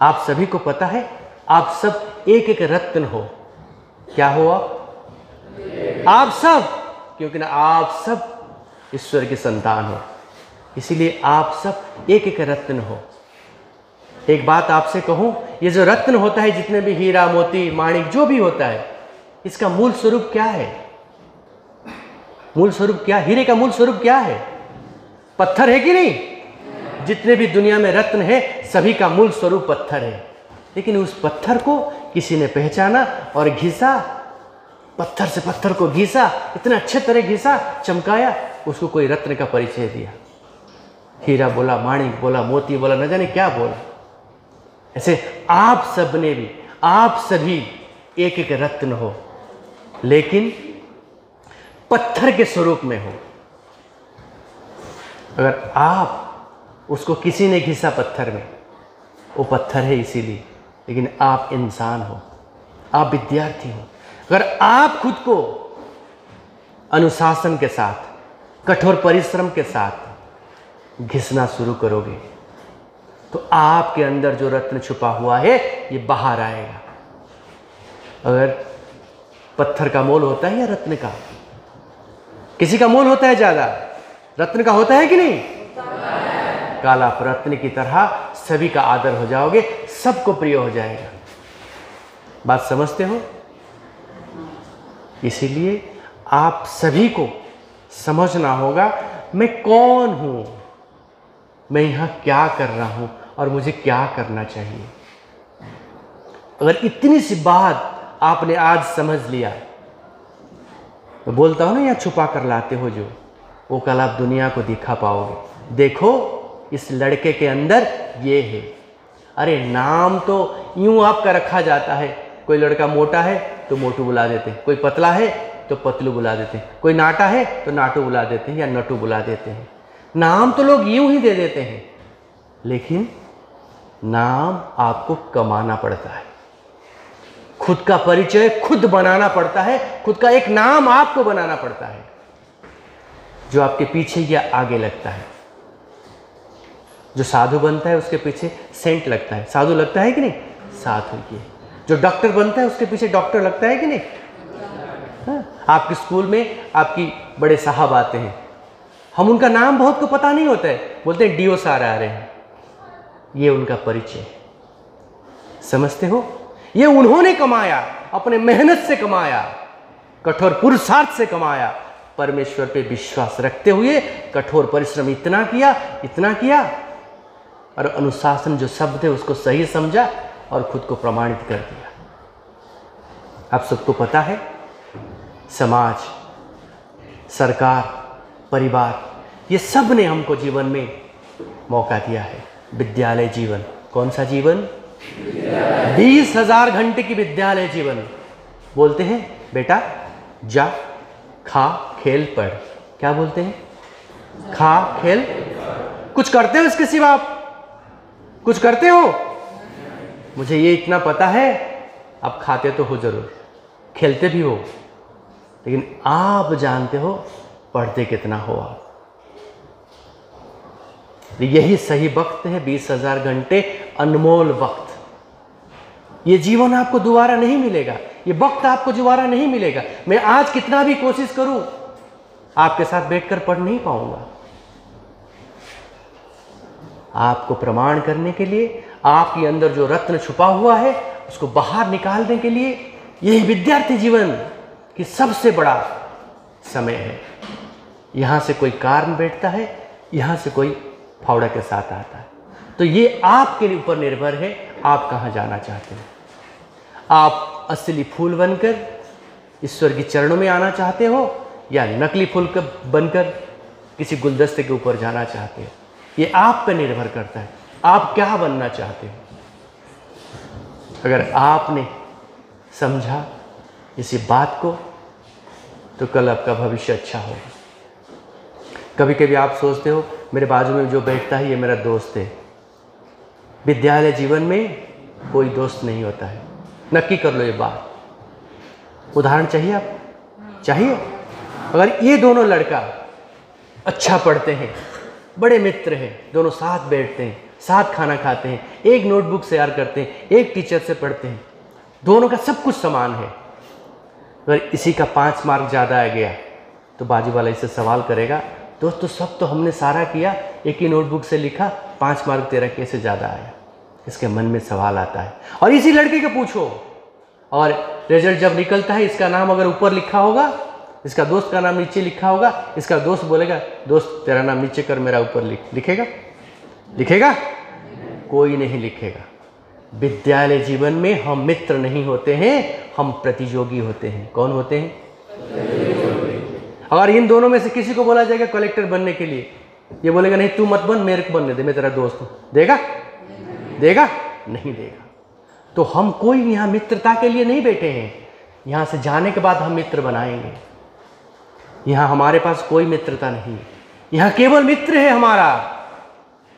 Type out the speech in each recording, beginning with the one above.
आप सभी को पता है आप सब एक एक रत्न हो। क्या हो आप सब, क्योंकि ना आप सब ईश्वर की संतान हो, इसीलिए आप सब एक एक रत्न हो। एक बात आपसे कहूं, ये जो रत्न होता है, जितने भी हीरा मोती माणिक जो भी होता है, इसका मूल स्वरूप क्या है? मूल स्वरूप क्या? हीरे का मूल स्वरूप क्या है? पत्थर है कि नहीं? जितने भी दुनिया में रत्न है सभी का मूल स्वरूप पत्थर है, लेकिन उस पत्थर को किसी ने पहचाना और घिसा, पत्थर से पत्थर को घिसा, इतना अच्छे तरह घिसा, चमकाया, उसको कोई रत्न का परिचय दिया। हीरा बोला, माणिक बोला, मोती बोला, न जाने क्या बोला। ऐसे आप सब ने भी, आप सभी एक एक रत्न हो, लेकिन पत्थर के स्वरूप में हो। अगर आप उसको किसी ने घिसा पत्थर में, वो पत्थर है इसीलिए, लेकिन आप इंसान हो, आप विद्यार्थी हो। अगर आप खुद को अनुशासन के साथ, कठोर परिश्रम के साथ घिसना शुरू करोगे तो आपके अंदर जो रत्न छुपा हुआ है ये बाहर आएगा। अगर पत्थर का मोल होता है या रत्न का? किसी का मोल होता है ज्यादा? रत्न का होता है कि नहीं? काला रत्न की तरह सभी का आदर हो जाओगे, सबको प्रिय हो जाएगा। बात समझते हो? इसीलिए आप सभी को समझना होगा मैं कौन हूं, मैं यहां क्या कर रहा हूं और मुझे क्या करना चाहिए। अगर इतनी सी बात आपने आज समझ लिया, मैं बोलता हूं ना, यहां छुपा कर लाते हो जो, वो कल आप दुनिया को दिखा पाओगे। देखो इस लड़के के अंदर ये है। अरे नाम तो यूं आपका रखा जाता है, कोई लड़का मोटा है तो मोटू बुला देते हैं, कोई पतला है तो पतलू बुला देते हैं, कोई नाटा है तो नाटू बुला देते हैं या नटू बुला देते हैं। नाम तो लोग यूं ही दे देते हैं, लेकिन नाम आपको कमाना पड़ता है, खुद का परिचय खुद बनाना पड़ता है, खुद का एक नाम आपको बनाना पड़ता है जो आपके पीछे या आगे लगता है। जो साधु बनता है उसके पीछे सेंट लगता है, साधु लगता है कि नहीं? साधु की। जो डॉक्टर बनता है उसके पीछे डॉक्टर लगता है कि नहीं? हाँ? आपके स्कूल में आपकी बड़े साहब आते हैं, हम उनका नाम बहुत को पता नहीं होता है, बोलते हैं डीओ साहब आ रहे हैं, ये उनका परिचय। समझते हो? ये उन्होंने कमाया, अपने मेहनत से कमाया, कठोर पुरुषार्थ से कमाया, परमेश्वर पे विश्वास रखते हुए कठोर परिश्रम इतना किया और अनुशासन जो शब्द है उसको सही समझा और खुद को प्रमाणित कर दिया। आप सबको पता है, समाज, सरकार, परिवार, ये सब ने हमको जीवन में मौका दिया है। विद्यालय जीवन, कौन सा जीवन? 20,000 घंटे की विद्यालय जीवन। बोलते हैं बेटा जा, खा, खेल, पढ़। क्या बोलते हैं? खा, खेल। कुछ करते हो इसके सिवा? आप कुछ करते हो? मुझे ये इतना पता है, आप खाते तो हो जरूर, खेलते भी हो, लेकिन आप जानते हो पढ़ते कितना हो आप। यही सही वक्त है, 20,000 घंटे, अनमोल वक्त। ये जीवन आपको दोबारा नहीं मिलेगा, ये वक्त आपको दोबारा नहीं मिलेगा। मैं आज कितना भी कोशिश करूं, आपके साथ बैठकर पढ़ नहीं पाऊंगा। आपको प्रमाण करने के लिए, आपके अंदर जो रत्न छुपा हुआ है उसको बाहर निकालने के लिए, यही विद्यार्थी जीवन की सबसे बड़ा समय है। यहां से कोई कार में बैठता है, यहां से कोई फावड़ा के साथ आता है। तो ये आपके ऊपर निर्भर है, आप कहां जाना चाहते हैं। आप असली फूल बनकर ईश्वर के चरणों में आना चाहते हो या नकली फूल बनकर किसी गुलदस्ते के ऊपर जाना चाहते हो, ये आप पे निर्भर करता है। आप क्या बनना चाहते हो? अगर आपने समझा इसी बात को तो कल आपका भविष्य अच्छा होगा। कभी कभी आप सोचते हो मेरे बाजू में जो बैठता है ये मेरा दोस्त है। विद्यालय जीवन में कोई दोस्त नहीं होता है, नक्की कर लो ये बात। उदाहरण चाहिए आप? चाहिए? अगर ये दोनों लड़का अच्छा पढ़ते हैं, बड़े मित्र हैं, दोनों साथ बैठते हैं, साथ खाना खाते हैं, एक नोटबुक शेयर करते हैं, एक टीचर से पढ़ते हैं, दोनों का सब कुछ समान है। अगर इसी का 5 मार्क ज़्यादा आ गया तो बाजू वाला इससे सवाल करेगा, दोस्तों सब तो हमने सारा किया, एक ही नोटबुक से लिखा, 5 मार्क तेरा कैसे ज़्यादा आया? इसके मन में सवाल आता है। और इसी लड़के को पूछो, और रिजल्ट जब निकलता है, इसका नाम अगर ऊपर लिखा होगा, इसका दोस्त का नाम नीचे लिखा होगा, इसका दोस्त बोलेगा दोस्त तेरा नाम नीचे कर, मेरा ऊपर लिखेगा? लिखेगा? कोई नहीं लिखेगा। विद्यालय जीवन में हम मित्र नहीं होते हैं, हम प्रतियोगी होते हैं। कौन होते हैं? अगर इन दोनों में से किसी को बोला जाएगा कलेक्टर बनने के लिए, ये बोलेगा नहीं तू मत बन, मेरे को बनने दे, मैं तेरा दोस्त हूं। देगा? देगा? नहीं देगा। तो हम कोई यहाँ मित्रता के लिए नहीं बैठे हैं, यहाँ से जाने के बाद हम मित्र बनाएंगे। यहाँ हमारे पास कोई मित्रता नहीं, यहाँ केवल मित्र है हमारा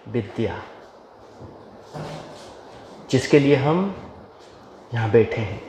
विद्या, जिसके लिए हम यहाँ बैठे हैं।